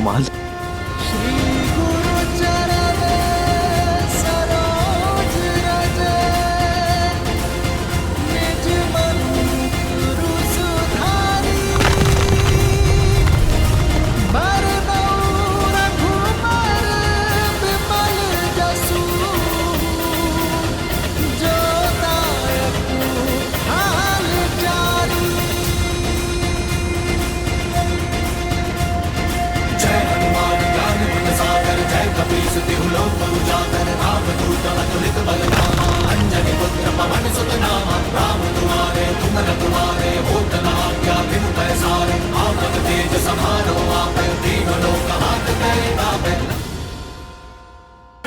हनुमान।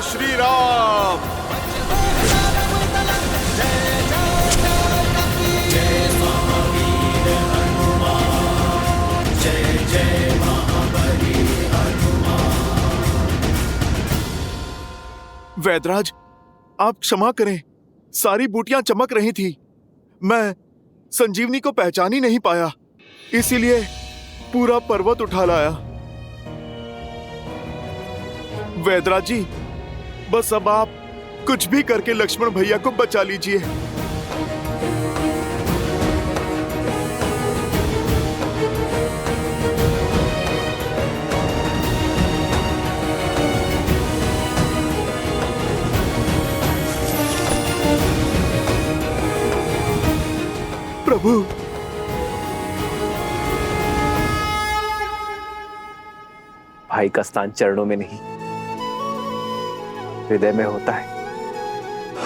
श्री राम। वैदराज, आप क्षमा करें, सारी बूटियां चमक रही थी। मैं संजीवनी को पहचान ही नहीं पाया, इसीलिए पूरा पर्वत उठा लाया। वैदराज जी, बस अब आप कुछ भी करके लक्ष्मण भैया को बचा लीजिए। प्रभु, भाई का स्थान चरणों में नहीं, हृदय में होता है।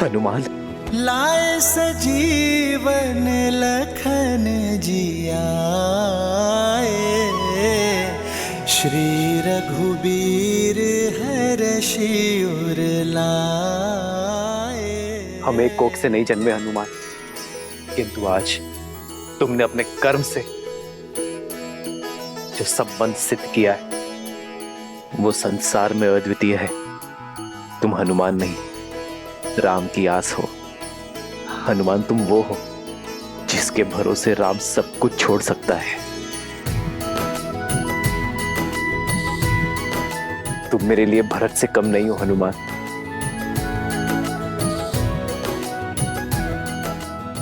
हनुमान। लाए सजीवन लखन जियाए, श्री रघुबीर हर्षि उर लाए। हम एक कोख से नहीं जन्मे हनुमान, किंतु आज तुमने अपने कर्म से जो संबंध सिद्ध किया है वो संसार में अद्वितीय है। तुम हनुमान नहीं, राम की आस हो। हनुमान, तुम वो हो जिसके भरोसे राम सब कुछ छोड़ सकता है। तुम मेरे लिए भरत से कम नहीं हो हनुमान।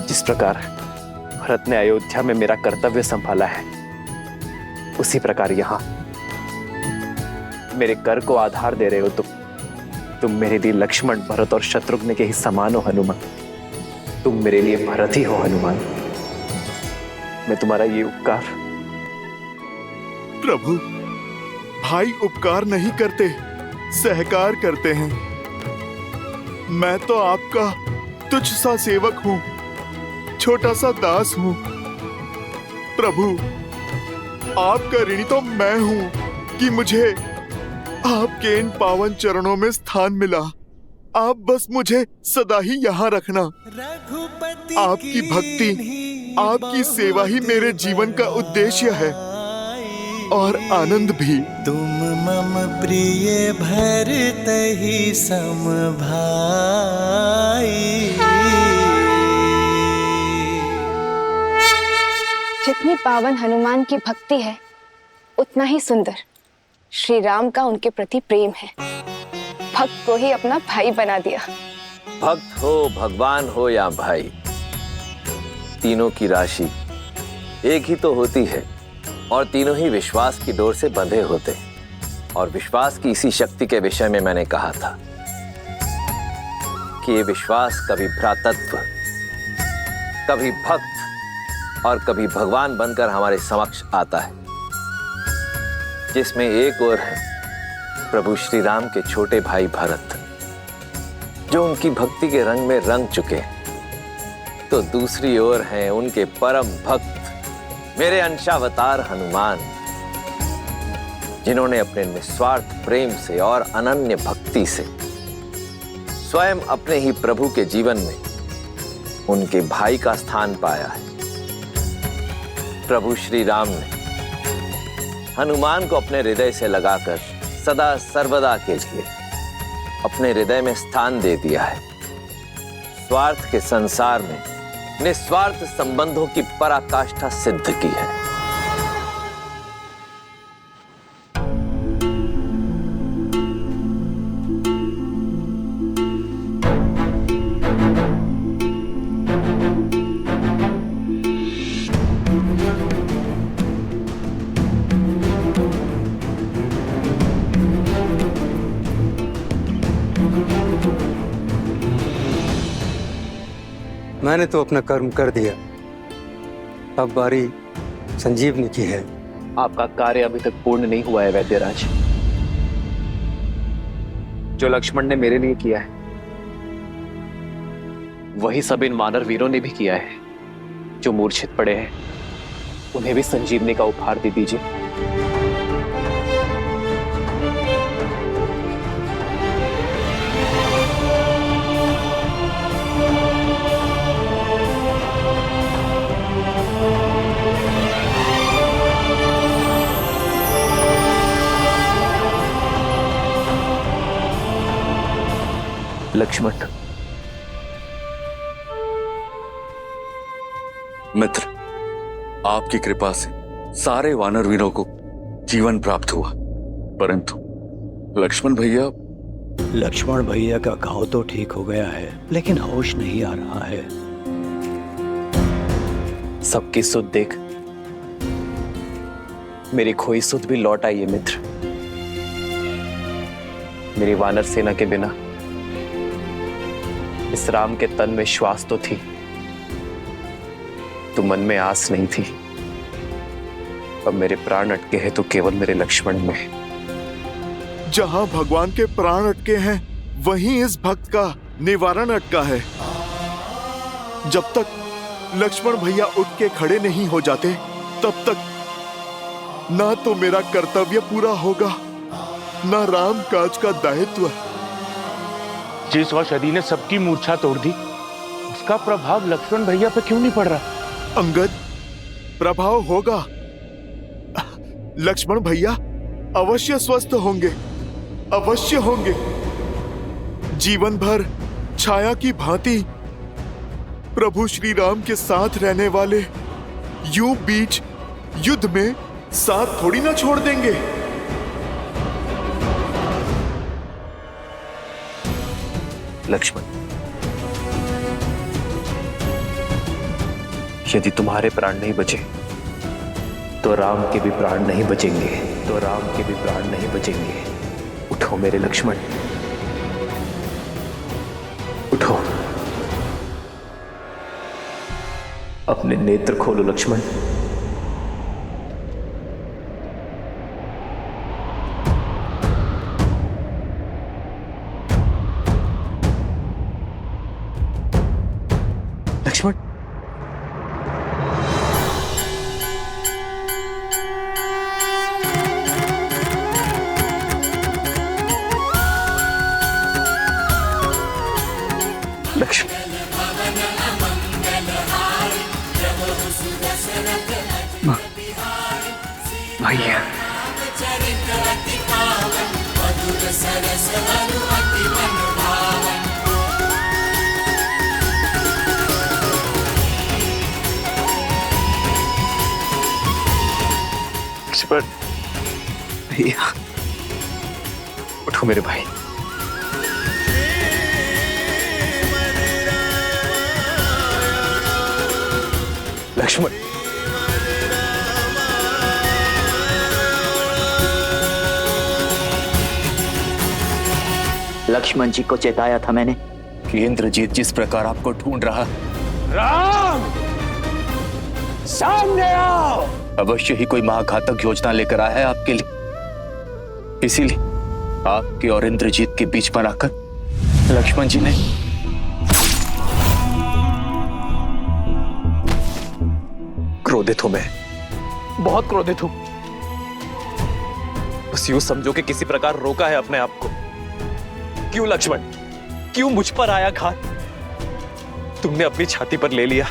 जिस प्रकार भरत ने अयोध्या में मेरा कर्तव्य संभाला है, उसी प्रकार यहां मेरे कर को आधार दे रहे हो। तुम मेरे लिए लक्ष्मण, भरत और शत्रुघ्न के ही समान हो हनुमान। तुम मेरे लिए भरत ही हो हनुमान। मैं तुम्हारा ये उपकार। प्रभु, भाई उपकार नहीं करते, सहकार करते हैं। मैं तो आपका तुच्छ सा सेवक हूं, छोटा सा दास हूं। प्रभु, आपका ऋणी तो मैं हूं कि मुझे आपके इन पावन चरणों में स्थान मिला। आप बस मुझे सदा ही यहाँ रखना। आपकी भक्ति, आपकी सेवा ही मेरे जीवन का उद्देश्य है और आनंद भी। तुम मम प्रिय भरत ही सम भाई। जितनी पावन हनुमान की भक्ति है, उतना ही सुंदर श्री राम का उनके प्रति प्रेम है। भक्त को ही अपना भाई बना दिया। भक्त हो, भगवान हो या भाई, तीनों की राशि एक ही तो होती है और तीनों ही विश्वास की डोर से बंधे होते हैं। और विश्वास की इसी शक्ति के विषय में मैंने कहा था कि ये विश्वास कभी भ्रातृत्व, कभी भक्त और कभी भगवान बनकर हमारे समक्ष आता है, जिसमें एक ओर है प्रभु श्री राम के छोटे भाई भरत, जो उनकी भक्ति के रंग में रंग चुके, तो दूसरी ओर है उनके परम भक्त मेरे अंशावतार हनुमान, जिन्होंने अपने निस्वार्थ प्रेम से और अनन्य भक्ति से स्वयं अपने ही प्रभु के जीवन में उनके भाई का स्थान पाया है। प्रभु श्री राम ने हनुमान को अपने हृदय से लगाकर सदा सर्वदा के लिए अपने हृदय में स्थान दे दिया है। स्वार्थ के संसार में निस्वार्थ संबंधों की पराकाष्ठा सिद्ध की है। मैंने तो अपना कर्म कर दिया, अब बारी संजीवनी की है। आपका कार्य अभी तक पूर्ण नहीं हुआ है वैद्यराज। जो लक्ष्मण ने मेरे लिए किया है वही सब इन वानर वीरों ने भी किया है। जो मूर्छित पड़े हैं उन्हें भी संजीवनी का उपहार दे दीजिए। लक्ष्मण, मित्र, आपकी कृपा से सारे वानर वीरों को जीवन प्राप्त हुआ, परंतु लक्ष्मण भैया का घाव तो ठीक हो गया है, लेकिन होश नहीं आ रहा है। सबकी सुध देख मेरी खोई सुध भी लौट आई है मित्र। मेरी वानर सेना के बिना इस राम के तन में श्वास तो थी, तो मन में आस नहीं थी। अब मेरे प्राण अटके हैं तो केवल मेरे लक्ष्मण में। जहां भगवान के प्राण अटके हैं वहीं इस भक्त का निवारण अटका है। जब तक लक्ष्मण भैया उठ के खड़े नहीं हो जाते तब तक ना तो मेरा कर्तव्य पूरा होगा, ना राम काज का दायित्व। जिस औषधि ने सबकी मूर्छा तोड़ दी, उसका प्रभाव लक्ष्मण भैया पे क्यों नहीं पड़ रहा? अंगद, प्रभाव होगा। लक्ष्मण भैया अवश्य स्वस्थ होंगे, अवश्य होंगे। जीवन भर छाया की भांति प्रभु श्री राम के साथ रहने वाले यूं बीच युद्ध में साथ थोड़ी ना छोड़ देंगे। लक्ष्मण, यदि तुम्हारे प्राण नहीं बचे तो राम के भी प्राण नहीं बचेंगे, तो राम के भी प्राण नहीं बचेंगे। उठो मेरे लक्ष्मण, उठो। अपने नेत्र खोलो लक्ष्मण। लक्ष्मण, लक्ष्मण, भैया लक्ष्मण, भैया उठो मेरे भाई। लक्ष्मण, लक्ष्मण जी को चेताया था मैंने कि इंद्रजीत जिस प्रकार आपको ढूंढ रहा, राम, सामने आओ। अवश्य ही कोई महाघातक योजना लेकर आया है आपके लिए। इसीलिए आपके और इंद्रजीत के बीच पर आकर लक्ष्मण जी ने क्रोधित हूं मैं, बहुत क्रोधित हूं। बस यूं समझो कि किसी प्रकार रोका है अपने आप को। क्यों लक्ष्मण, क्यों मुझ पर आया घात? तुमने अपनी छाती पर ले लिया।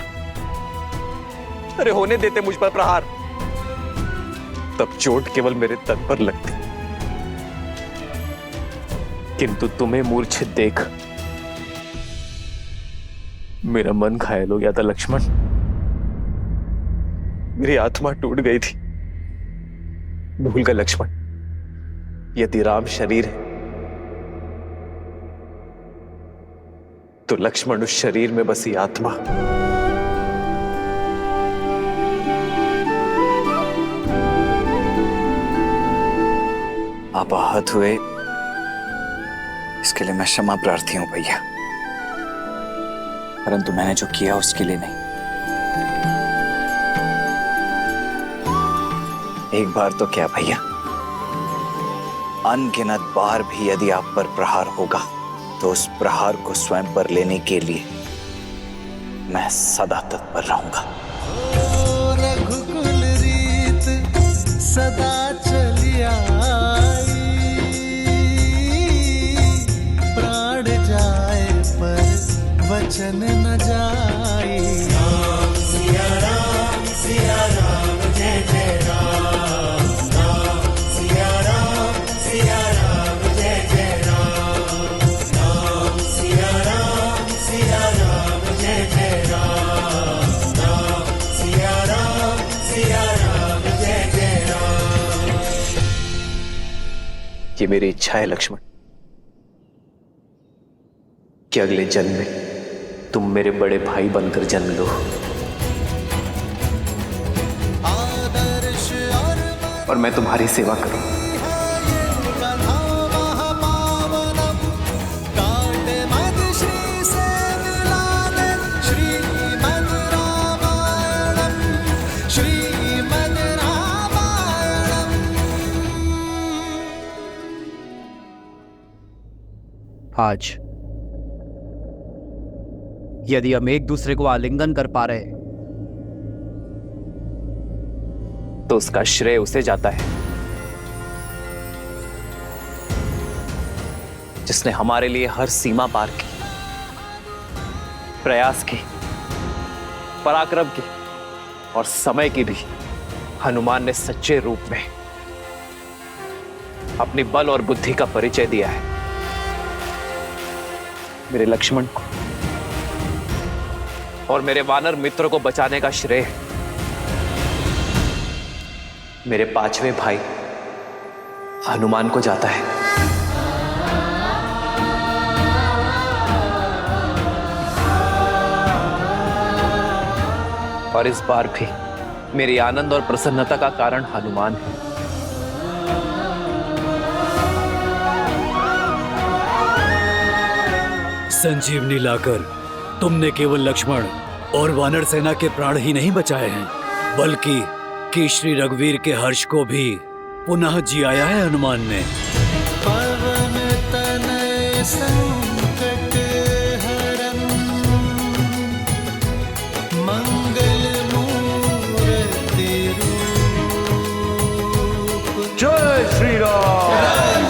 अरे होने देते मुझ पर प्रहार, तब चोट केवल मेरे तन पर लगती। किंतु तुम्हें मूर्छित देख मेरा मन घायल हो गया था लक्ष्मण। मेरी आत्मा टूट गई थी। भूल गए लक्ष्मण, यदि राम शरीर है तो लक्ष्मण उस शरीर में बसी आत्मा। आप आहत हुए, इसके लिए मैं क्षमा प्रार्थी हूं भैया। परंतु मैंने जो किया उसके लिए नहीं। एक बार तो क्या भैया, अनगिनत बार भी यदि आप पर प्रहार होगा तो उस प्रहार को स्वयं पर लेने के लिए मैं सदा तत्पर रहूंगा। रघुकुल रीत सदा चली आई, प्राण जाए पर वचन न जाए। सिया राम जय जय राम, सिया राम जय जय राम, सिया राम जय जय राम, सिया राम जय जय राम। ये मेरी इच्छा है लक्ष्मण कि अगले जन्म में तुम मेरे बड़े भाई बनकर जन्म लो आदर्श और मैं तुम्हारी सेवा करूं। आज यदि हम एक दूसरे को आलिंगन कर पा रहे तो उसका श्रेय उसे जाता है जिसने हमारे लिए हर सीमा पार की, प्रयास की, पराक्रम की और समय की भी हनुमान ने सच्चे रूप में अपनी बल और बुद्धि का परिचय दिया है। मेरे लक्ष्मण को और मेरे वानर मित्र को बचाने का श्रेय मेरे पांचवें भाई हनुमान को जाता है। और इस बार भी मेरी आनंद और प्रसन्नता का कारण हनुमान है। संजीवनी लाकर तुमने केवल लक्ष्मण और वानर सेना के प्राण ही नहीं बचाए हैं, बल्कि कि श्री रघुवीर के हर्ष को भी पुनः जियाया है हनुमान ने। पवन तनय संकट हरन, मंगल मूर्ति रूप। जय श्री राम।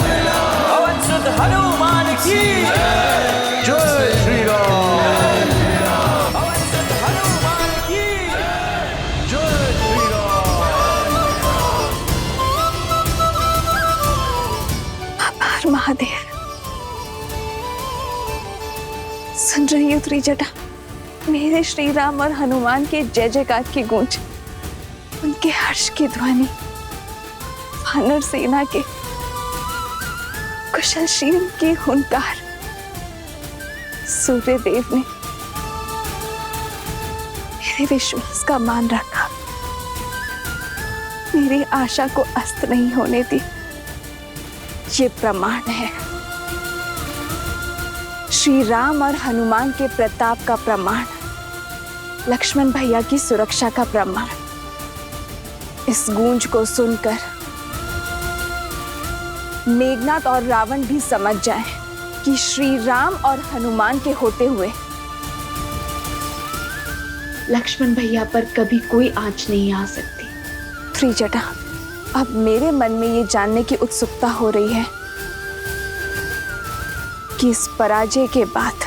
पवन सुत हनुमान की जय श्री राम। पवन सुत हनुमान की जय श्री राम। आभार महादेव। सुन रही हो त्रिजटा, मेरे श्री राम और हनुमान के जय जयकार की गूंज, उनके हर्ष की ध्वनि, वानर सेना के कुशलशील की हुंकार। सूर्य देव ने मेरे विश्वास का मान रखा, मेरी आशा को अस्त नहीं होने दी। ये प्रमाण है, श्री राम और हनुमान के प्रताप का प्रमाण, लक्ष्मण भैया की सुरक्षा का प्रमाण। इस गूंज को सुनकर मेघनाथ और रावण भी समझ जाएं कि श्री राम और हनुमान के होते हुए लक्ष्मण भैया पर कभी कोई आंच नहीं आ सकती। त्रिजटा, अब मेरे मन में ये जानने की उत्सुकता हो रही है कि इस पराजय के बाद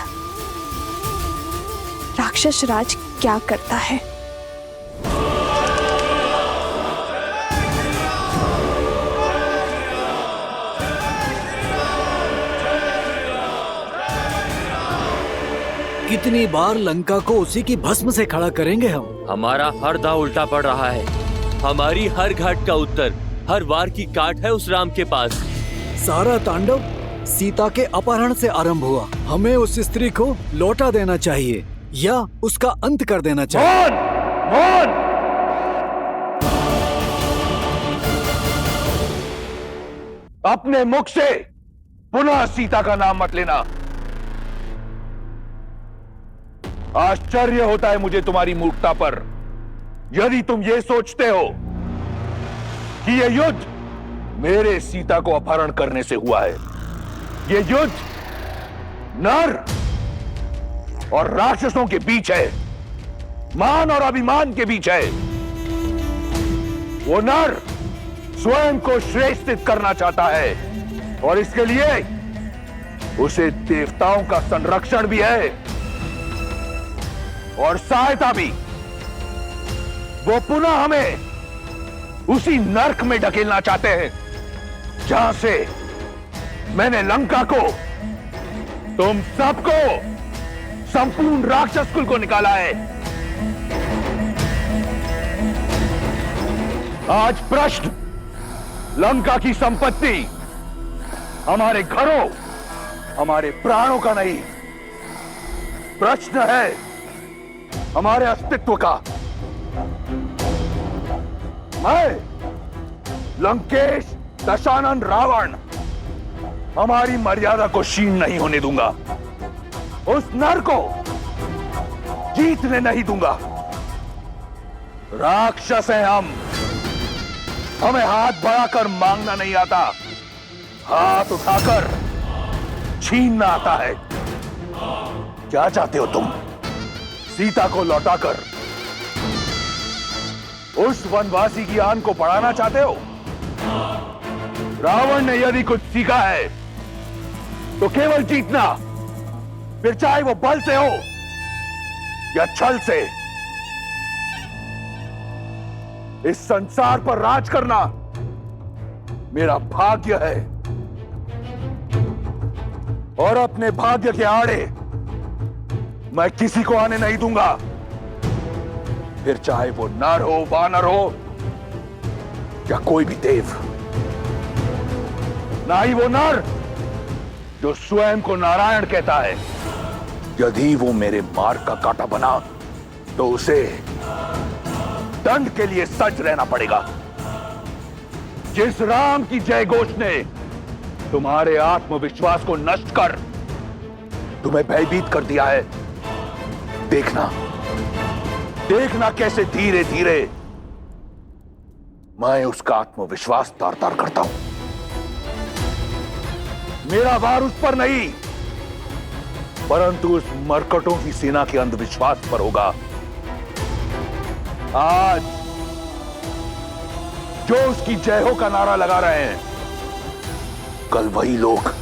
राक्षस राज क्या करता है। कितनी बार लंका को उसी की भस्म से खड़ा करेंगे हम? हमारा हर दांव उल्टा पड़ रहा है। हमारी हर घाट का उत्तर, हर वार की काट है उस राम के पास। सारा तांडव सीता के अपहरण से आरंभ हुआ। हमें उस स्त्री को लौटा देना चाहिए या उसका अंत कर देना चाहिए। मौन! अपने मुख से पुनः सीता का नाम मत लेना। आश्चर्य होता है मुझे तुम्हारी मूर्खता पर। यदि तुम ये सोचते हो कि यह युद्ध मेरे सीता को अपहरण करने से हुआ है, यह युद्ध नर और राक्षसों के बीच है, मान और अभिमान के बीच है। वो नर स्वयं को श्रेष्ठित करना चाहता है और इसके लिए उसे देवताओं का संरक्षण भी है और सहायता भी। वो पुनः हमें उसी नर्क में ढकेलना चाहते हैं जहां से मैंने लंका को, तुम सबको, संपूर्ण राक्षस कुल को निकाला है। आज प्रश्न लंका की संपत्ति हमारे घरों, हमारे प्राणों का नहीं, प्रश्न है हमारे अस्तित्व का। मैं लंकेश दशानन रावण हमारी मर्यादा को क्षीण नहीं होने दूंगा, उस नर को जीतने नहीं दूंगा। राक्षस हैं हम, हमें हाथ बढ़ाकर मांगना नहीं आता, हाथ उठाकर छीनना आता है। क्या चाहते हो तुम? सीता को लौटाकर उस वनवासी की आन को बढ़ाना चाहते हो? रावण ने यदि कुछ सीखा है तो केवल जीतना, फिर चाहे वो बल से हो या छल से। इस संसार पर राज करना मेरा भाग्य है और अपने भाग्य के आड़े मैं किसी को आने नहीं दूंगा, फिर चाहे वो नर हो, वानर हो या कोई भी देव। ना ही वो नर जो स्वयं को नारायण कहता है। यदि वो मेरे मार्ग का कांटा बना तो उसे दंड के लिए सज्ज रहना पड़ेगा। जिस राम की जय घोष ने तुम्हारे आत्मविश्वास को नष्ट कर तुम्हें भयभीत कर दिया है, देखना देखना कैसे धीरे धीरे मैं उसका आत्मविश्वास तार तार करता हूं। मेरा वार उस पर नहीं, परंतु उस मरकटों की सेना के अंधविश्वास पर होगा। आज जो उसकी जय हो का नारा लगा रहे हैं, कल वही लोग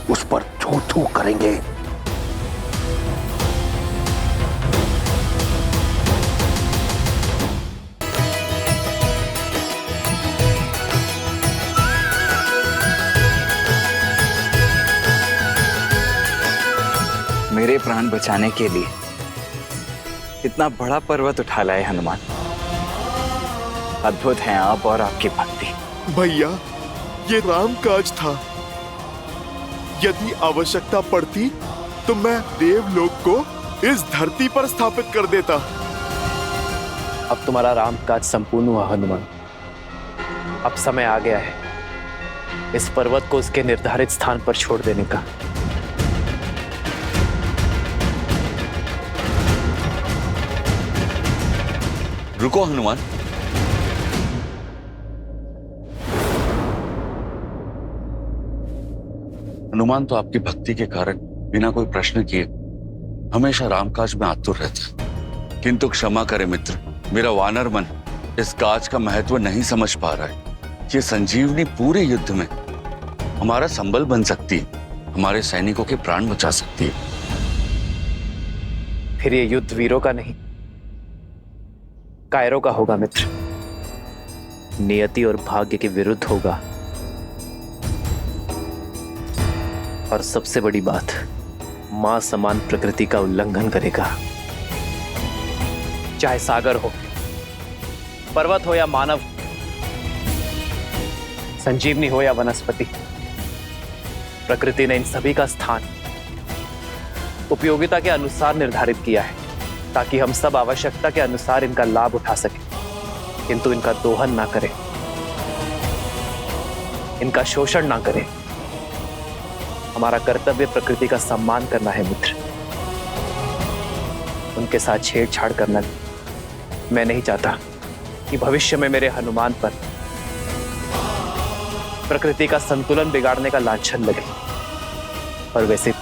उस पर थू थू करेंगे। मेरे प्राण बचाने के लिए इतना बड़ा पर्वत उठा लाए हनुमान। अद्भुत हैं आप और आपकी भक्ति। भैया, ये राम काज था। यदि आवश्यकता पड़ती तो मैं देवलोक को इस धरती पर स्थापित कर देता। अब तुम्हारा राम काज संपूर्ण हुआ हनुमान। अब समय आ गया है इस पर्वत को उसके निर्धारित स्थान पर छोड़ देने का। रुको हनुमान, हनुमान तो आपकी भक्ति के कारण बिना कोई प्रश्न किए हमेशा रामकाज में आतुर रहता है। किंतु क्षमा करे मित्र, मेरा वानर मन इस काज का महत्व नहीं समझ पा रहा है। ये संजीवनी पूरे युद्ध में हमारा संबल बन सकती है, हमारे सैनिकों के प्राण बचा सकती है। फिर ये युद्ध वीरों का नहीं, कायरों का होगा मित्र। नियति और भाग्य के विरुद्ध होगा। और सबसे बड़ी बात, मां समान प्रकृति का उल्लंघन करेगा। चाहे सागर हो, पर्वत हो या मानव, संजीवनी हो या वनस्पति, प्रकृति ने इन सभी का स्थान उपयोगिता के अनुसार निर्धारित किया है ताकि हम सब आवश्यकता के अनुसार इनका लाभ उठा सकें, किंतु इनका दोहन ना करें, इनका शोषण ना करें। हमारा कर्तव्य प्रकृति का सम्मान करना है मित्र। उनके साथ छेड़छाड़ करना मैं नहीं चाहता कि भविष्य में मेरे हनुमान पर प्रकृति का संतुलन बिगाड़ने का लांछन लगे। और वैसे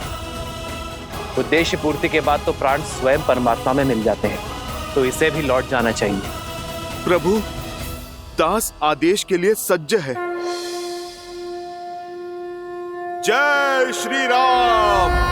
उद्देश्य पूर्ति के बाद तो प्राण स्वयं परमात्मा में मिल जाते हैं, तो इसे भी लौट जाना चाहिए। प्रभु, दास आदेश के लिए सज्ज है। जय श्री राम।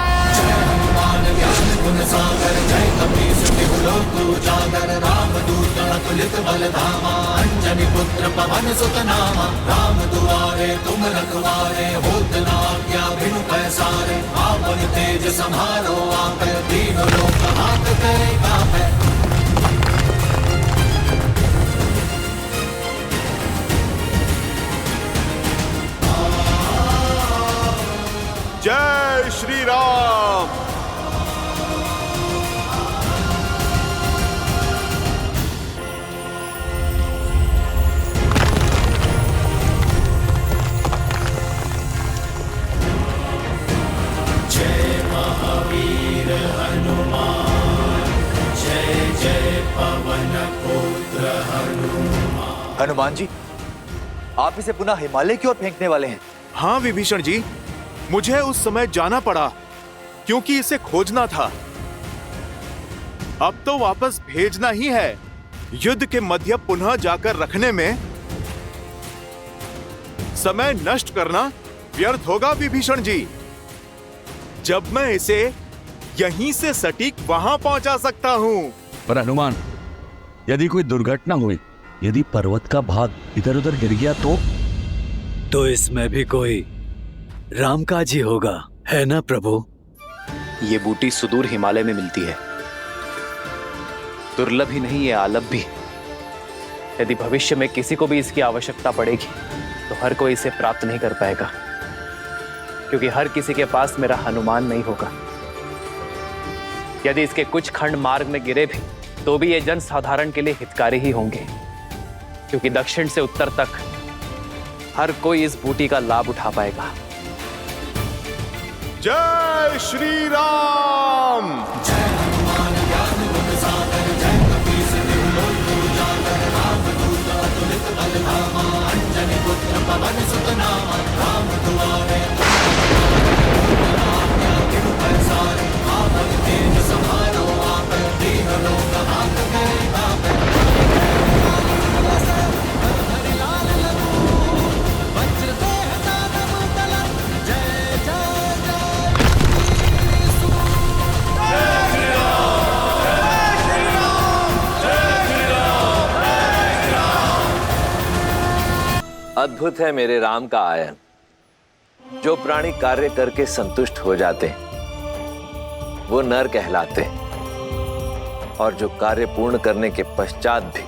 जय श्री राम। जय महावीर हनुमान, जय जय पवन पुत्र हनुमान। हनुमान जी, आप इसे पुनः हिमालय की ओर फेंकने वाले हैं? हाँ विभीषण जी, मुझे उस समय जाना पड़ा क्योंकि इसे खोजना था। अब तो वापस भेजना ही है। युद्ध के मध्य पुनः जाकर रखने में समय नष्ट करना व्यर्थ होगा विभीषण जी। जब मैं इसे यहीं से सटीक वहां पहुंचा सकता हूं। पर हनुमान, यदि कोई दुर्घटना हुई, यदि पर्वत का भाग इधर उधर गिर गया तो इसमें भी कोई रामकाज ही होगा, है ना प्रभु? ये बूटी सुदूर हिमालय में मिलती है, दुर्लभ ही नहीं, ये आलभ भी। यदि भविष्य में किसी को भी इसकी आवश्यकता पड़ेगी तो हर कोई इसे प्राप्त नहीं कर पाएगा, क्योंकि हर किसी के पास मेरा हनुमान नहीं होगा। यदि इसके कुछ खंड मार्ग में गिरे भी तो भी ये जन साधारण के लिए हितकारी ही होंगे, क्योंकि दक्षिण से उत्तर तक हर कोई इस बूटी का लाभ उठा पाएगा। जय श्री राम। जय हनुमान ज्ञान गुण सागर, जय कपीस तिहुलोक उजागर, रामदूत अतुलित बल धामा, अंजनी पुत्र पवन सुत नामा, राम दुआरे पैसारे, आपन तेज समारो आप, दीन लोक हाथ करे आप। हरिलाल लघु वज्र देह दानव तलन, जय जय अद्भुत है मेरे राम का आयन। जो प्राणी कार्य करके संतुष्ट हो जाते हैं वो नर कहलाते हैं, और जो कार्य पूर्ण करने के पश्चात भी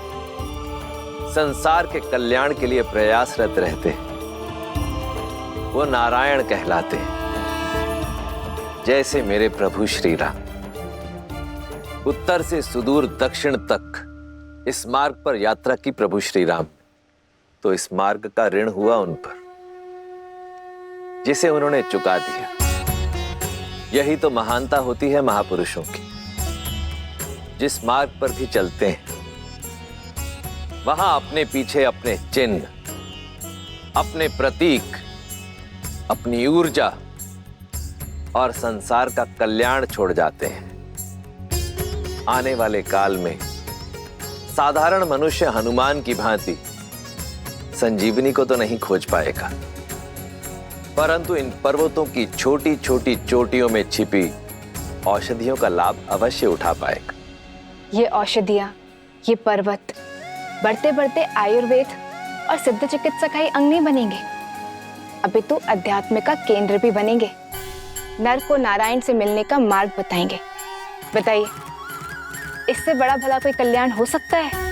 संसार के कल्याण के लिए प्रयासरत रहते हैं वो नारायण कहलाते हैं। जैसे मेरे प्रभु श्री राम उत्तर से सुदूर दक्षिण तक इस मार्ग पर यात्रा की प्रभु श्री राम, तो इस मार्ग का ऋण हुआ उन पर जिसे उन्होंने चुका दिया। यही तो महानता होती है महापुरुषों की। जिस मार्ग पर भी चलते हैं वहां अपने पीछे अपने चिन्ह, अपने प्रतीक, अपनी ऊर्जा और संसार का कल्याण छोड़ जाते हैं। आने वाले काल में साधारण मनुष्य हनुमान की भांति संजीवनी को तो नहीं खोज पाएगा, परंतु इन पर्वतों की छोटी छोटी चोटियों में छिपी औषधियों का लाभ अवश्य उठा पाएगा। ये औषधियाँ, ये पर्वत बढ़ते बढ़ते आयुर्वेद और सिद्ध चिकित्सा का ही अंग नहीं बनेंगे, अभी तो अध्यात्म का केंद्र भी बनेंगे। नर को नारायण से मिलने का मार्ग बताएंगे। बताइए, इससे बड़ा भला कोई कल्याण हो सकता है?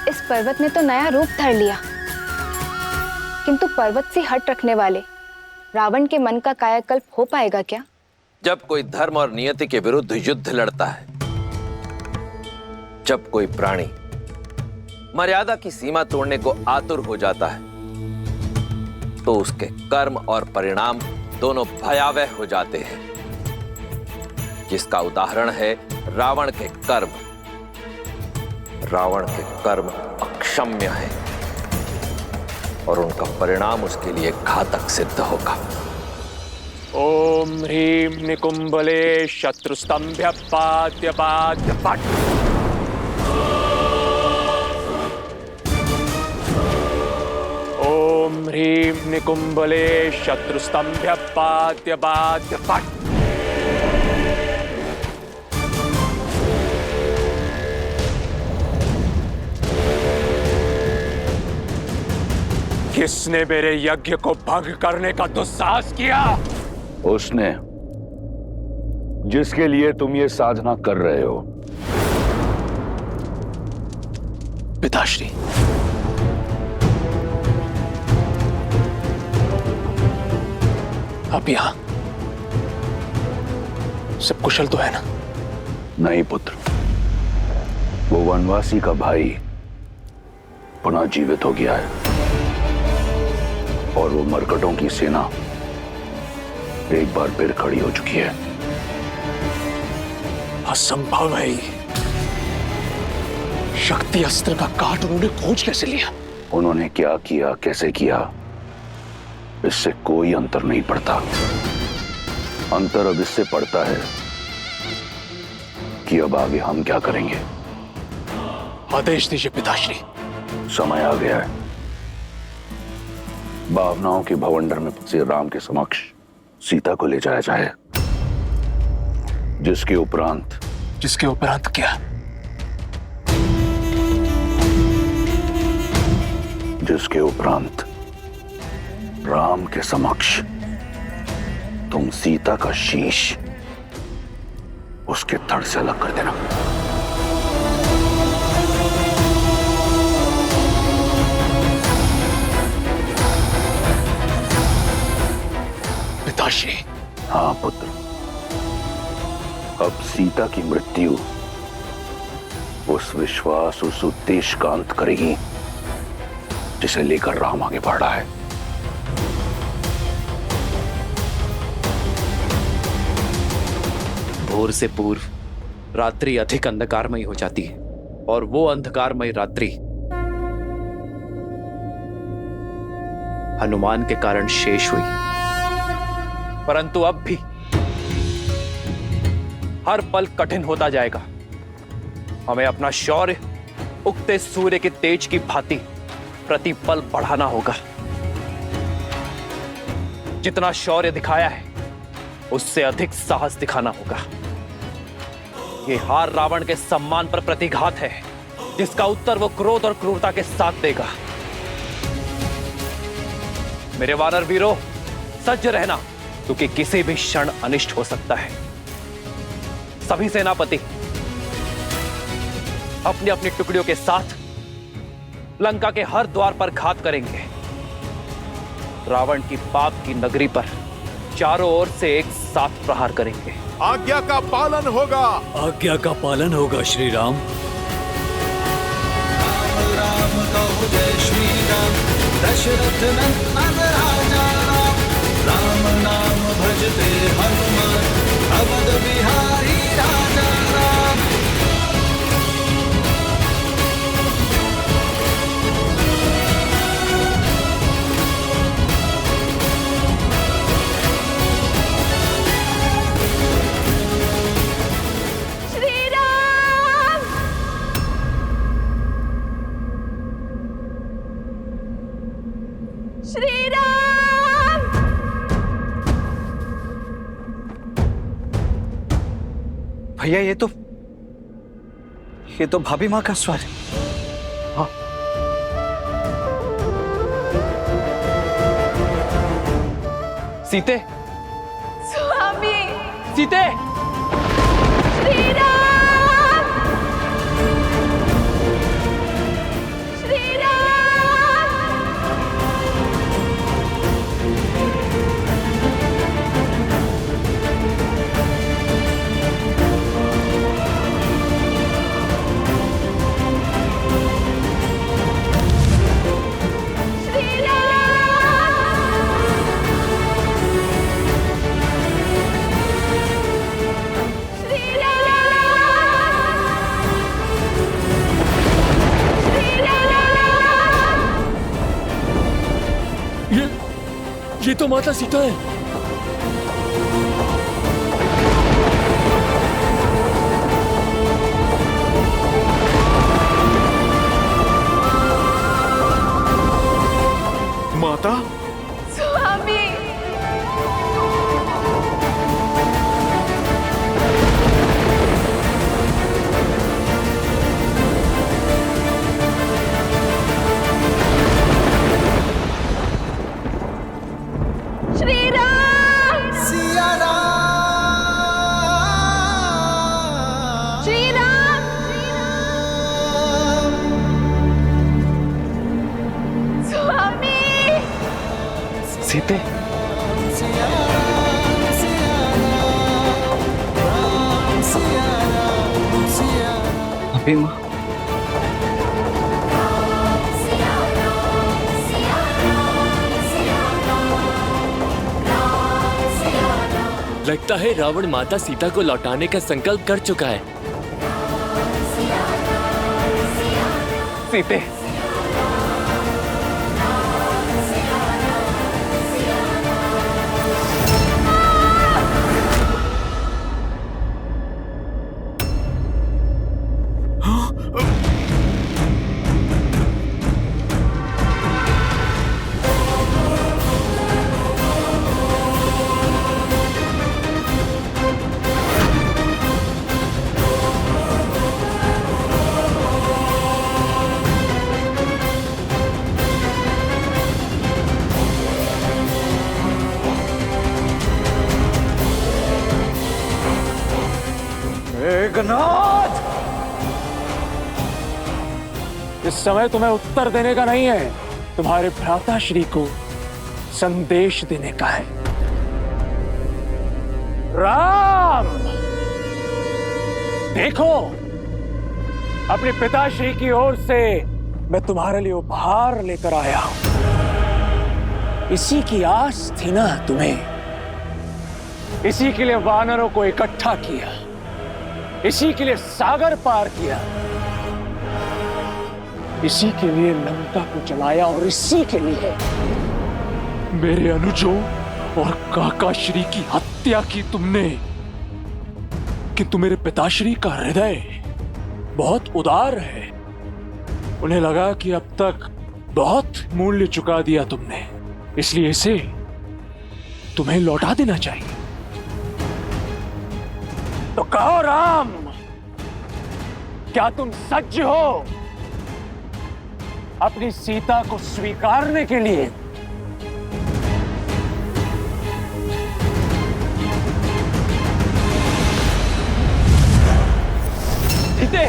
इस पर्वत ने तो नया रूप धर लिया, किंतु पर्वत से हट रखने वाले रावण के मन का कायाकल्प हो पाएगा क्या? जब कोई धर्म और नियति के विरुद्ध युद्ध लड़ता है, जब कोई प्राणी मर्यादा की सीमा तोड़ने को आतुर हो जाता है, तो उसके कर्म और परिणाम दोनों भयावह हो जाते हैं, जिसका उदाहरण है रावण के कर्म। रावण के कर्म अक्षम्य हैं और उनका परिणाम उसके लिए घातक सिद्ध होगा। ओम ह्रीं निकुंभले शत्रुस्तंभ्य पाद्य पाद्य पट। ओम ह्रीं निकुंभले शत्रुस्तंभ्य पाद्य पाद्य पट। किसने मेरे यज्ञ को भंग करने का दुस्साहस किया? उसने जिसके लिए तुम ये साधना कर रहे हो। पिताश्री, आप यहां सब कुशल तो है ना? नहीं पुत्र, वो वनवासी का भाई पुनः जीवित हो गया है और वो मरकटों की सेना एक बार फिर खड़ी हो चुकी है। असंभव है ये। शक्ति अस्त्र का काट उन्होंने खोज कैसे लिया? उन्होंने क्या किया, कैसे किया, इससे कोई अंतर नहीं पड़ता। अंतर अब इससे पड़ता है कि अब आगे हम क्या करेंगे। आदेश दीजिए पिताश्री। समय आ गया है। भावनाओं के भवंडर में फंसे राम के समक्ष सीता को ले जाया जाए, जिसके उपरांत क्या? जिसके उपरांत राम के समक्ष तुम सीता का शीश उसके धड़ से अलग कर देना। पिताश्री। हाँ पुत्र, अब सीता की मृत्यु उस विश्वास, उस उद्देश्य का अंत करेगी जिसे लेकर राम आगे बढ़ रहा है। भोर से पूर्व रात्रि अधिक अंधकारमयी हो जाती है और वो अंधकारमयी रात्रि हनुमान के कारण शेष हुई। परंतु अब भी हर पल कठिन होता जाएगा। हमें अपना शौर्य उगते सूर्य के तेज की भांति प्रतिपल बढ़ाना होगा। जितना शौर्य दिखाया है उससे अधिक साहस दिखाना होगा। ये हार रावण के सम्मान पर प्रतिघात है, जिसका उत्तर वो क्रोध और क्रूरता के साथ देगा। मेरे वानर वीरों, सज्ज रहना, क्योंकि किसी भी क्षण अनिष्ट हो सकता है। सभी सेनापति अपनी अपनी टुकड़ियों के साथ लंका के हर द्वार पर घात करेंगे। रावण की पाप की नगरी पर चारों ओर से एक साथ प्रहार करेंगे। आज्ञा का पालन होगा। आज्ञा का पालन होगा श्री राम। राम कहो जय श्री राम। दशरथ नंदन राजा राम। राम नाम भजते हनुमान। अवध बिहारी राजा राम। भैया ये तो भाभी माँ का स्वर है। हाँ। सीते, स्वामी। सीते, श्री राम। श्री राम। श्री राम। तो माता सीता है। माता, स्वामी, श्री राम, सिया राम, श्री राम, स्वामी, सीते, अभी माँ, लगता है रावण माता सीता को लौटाने का संकल्प कर चुका है। सीते, इस समय तुम्हें उत्तर देने का नहीं है, तुम्हारे भ्राता श्री को संदेश देने का है। राम, देखो, अपने पिताश्री की ओर से मैं तुम्हारे लिए उपहार लेकर आया हूं। इसी की आस थी ना तुम्हें, इसी के लिए वानरों को इकट्ठा किया, इसी के लिए सागर पार किया, इसी के लिए लंका को जलाया, और इसी के लिए मेरे अनुजों और काकाश्री की हत्या की तुमने। किंतु मेरे पिताश्री का हृदय बहुत उदार है, उन्हें लगा कि अब तक बहुत मूल्य चुका दिया तुमने, इसलिए इसे तुम्हें लौटा देना चाहिए। तो कहो राम, क्या तुम सज्ज हो अपनी सीता को स्वीकारने के लिए? सीते,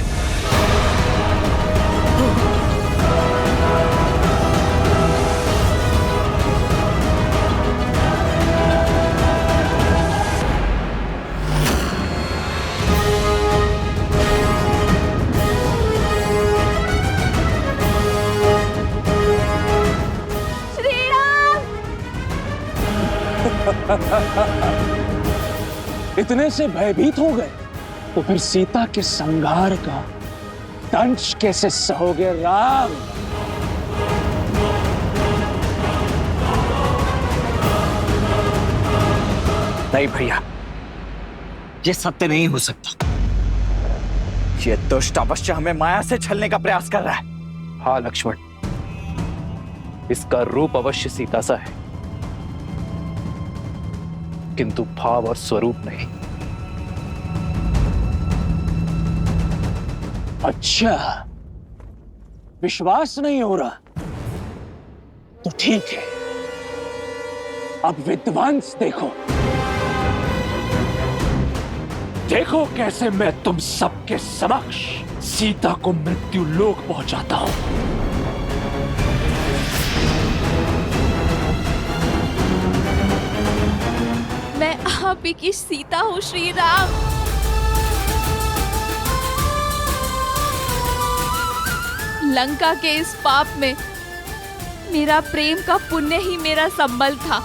इतने से भयभीत हो गए तो फिर सीता के संहार का दंश कैसे सहोगे राम? नहीं भैया, ये सत्य नहीं हो सकता। ये दुष्ट अवश्य हमें माया से छलने का प्रयास कर रहा है। हाँ लक्ष्मण, इसका रूप अवश्य सीता सा है, किंतु भाव और स्वरूप नहीं। अच्छा, विश्वास नहीं हो रहा तो ठीक है, अब विध्वंस देखो। देखो कैसे मैं तुम सबके समक्ष सीता को मृत्यु लोक पहुंचाता हूं। मैं आप ही की सीता हूँ श्री राम। लंका के इस पाप में मेरा प्रेम का पुण्य ही मेरा संबल था।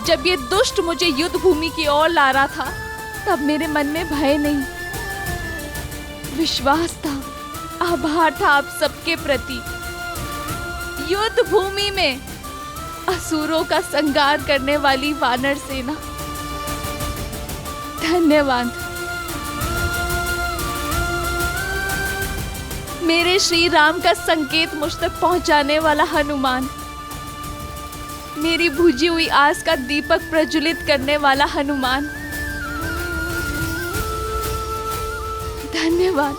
जब ये दुष्ट मुझे युद्ध भूमि की ओर ला रहा था, तब मेरे मन में भय नहीं, विश्वास था, आभार था आप सबके प्रति। युद्ध भूमि में असुरों का संहार करने वाली वानर सेना, धन्यवाद। मेरे श्री राम का संकेत मुझ तक पहुंचाने वाला हनुमान, मेरी बुझी हुई आस का दीपक प्रज्वलित करने वाला हनुमान, धन्यवाद।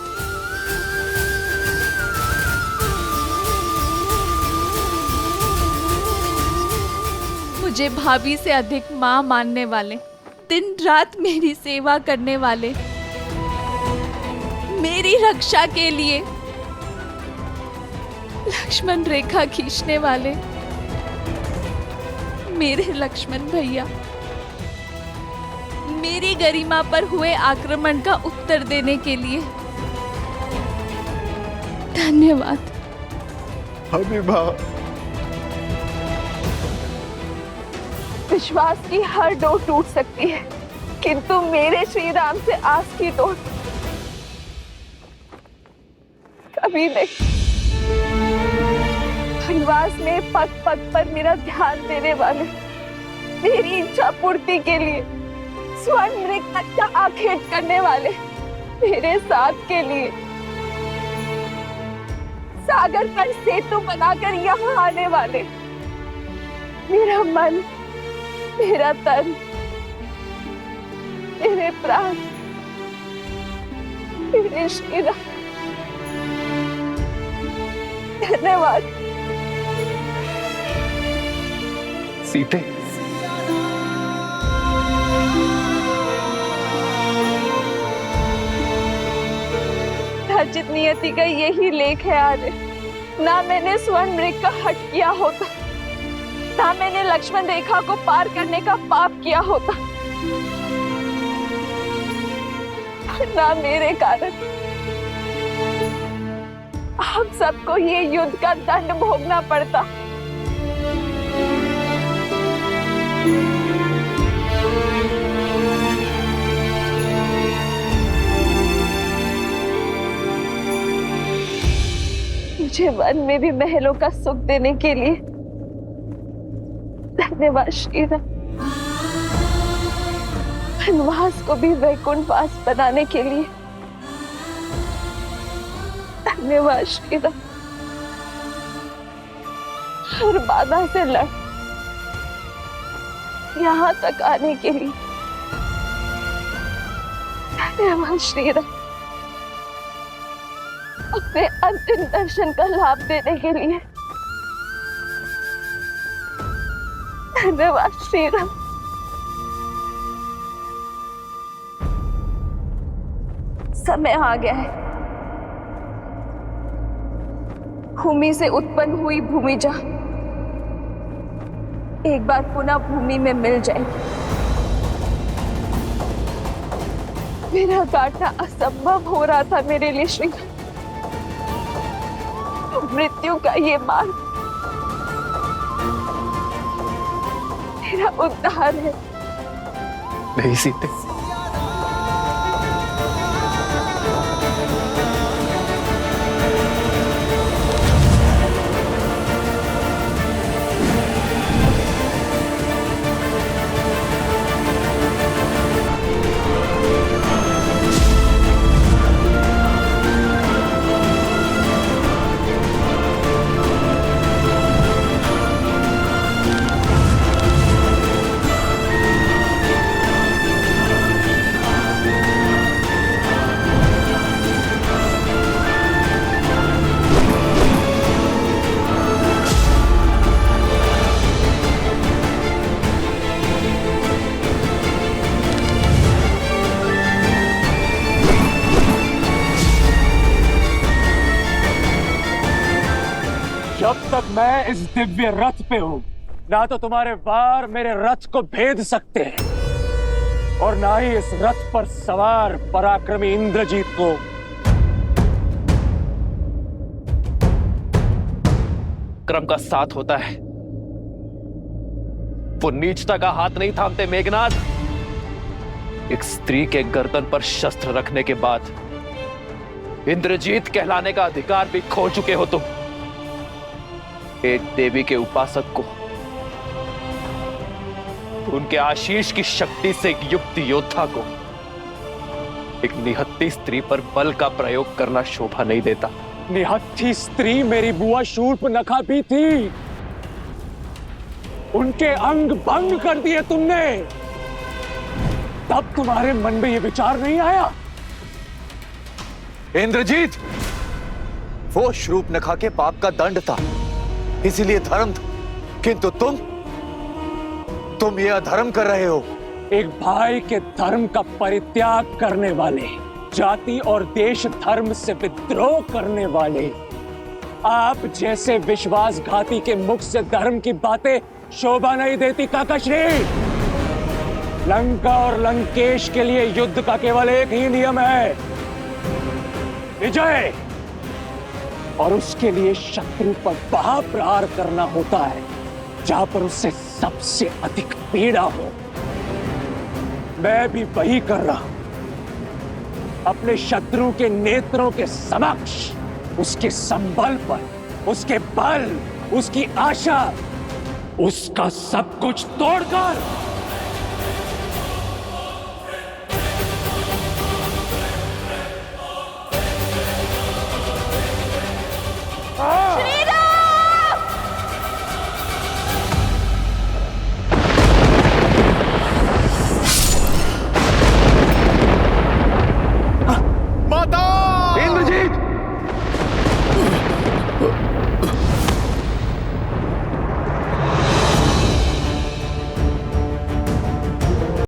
मुझे भाभी से अधिक मां मानने वाले, दिन रात मेरी सेवा करने वाले, मेरी रक्षा के लिए लक्ष्मण रेखा खींचने वाले मेरे लक्ष्मण भैया, मेरी गरिमा पर हुए आक्रमण का उत्तर देने के लिए धन्यवाद। हबीबा, विश्वास की हर डोर टूट सकती है, किंतु मेरे श्री राम से आस की डोर कभी नहीं। वनवास में पग पग पर मेरा ध्यान देने वाले, मेरी इच्छा पूर्ति के लिए स्वर्ण मृग तक का आखेट करने वाले, मेरे साथ के लिए सागर पर सेतु बनाकर यहाँ आने वाले, मेरा मन, मेरा तन, मेरे प्राण, मेरे श्री राम, धन्यवाद। सीते, अर्जित नियति का यही लेख है आर्य। ना मैंने स्वर्ण मृग का हट किया होता, ना मैंने लक्ष्मण रेखा को पार करने का पाप किया होता, ना मेरे कारण हम सबको ये युद्ध का दंड भोगना पड़ता। मुझे वन में भी महलों का सुख देने के लिए धन्यवाद श्री राम। वनवास को भी वैकुंठ वास बनाने के लिए धन्यवाद श्री राम। हर बाधा से लड़ यहाँ तक आने के लिए धन्यवाद श्री राम। अपने अंतिम दर्शन का लाभ देने के लिए धन्यवाद श्री राम। समय आ गया है, भूमि से उत्पन्न हुई भूमिजा एक बार पुनः भूमि में मिल जाएगी। मेरा काटना असंभव हो रहा था मेरे लिए श्री, मृत्यु का ये मार्ग मेरा उद्धार है। नहीं सीते, जब तक मैं इस दिव्य रथ पे हूं, ना तो तुम्हारे वार मेरे रथ को भेद सकते हैं और ना ही इस रथ पर सवार पराक्रमी इंद्रजीत को क्रम का साथ होता है। वो नीचता का हाथ नहीं थामते मेघनाथ। एक स्त्री के गर्दन पर शस्त्र रखने के बाद इंद्रजीत कहलाने का अधिकार भी खो चुके हो तुम। एक देवी के उपासक को उनके आशीष की शक्ति से एक युक्त योद्धा को एक निहत्थी स्त्री पर बल का प्रयोग करना शोभा नहीं देता। निहत्थी स्त्री मेरी बुआ शूर्पनखा भी थी। उनके अंग भंग कर दिए तुमने, तब तुम्हारे मन में यह विचार नहीं आया? इंद्रजीत, वो शूर्पनखा के पाप का दंड था, इसीलिए धर्म था, किंतु तुम ये अधर्म कर रहे हो। एक भाई के धर्म का परित्याग करने वाले, जाति और देश धर्म से विद्रोह करने वाले, आप जैसे विश्वासघाती के मुख से धर्म की बातें शोभा नहीं देती काकाश्री। लंका और लंकेश के लिए युद्ध का केवल एक ही नियम है, विजय, और उसके लिए शत्रु पर वहां प्रहार करना होता है जहां पर उससे सबसे अधिक पीड़ा हो। मैं भी वही कर रहा हूं। अपने शत्रु के नेत्रों के समक्ष उसके संबल पर, उसके बल, उसकी आशा, उसका सब कुछ तोड़कर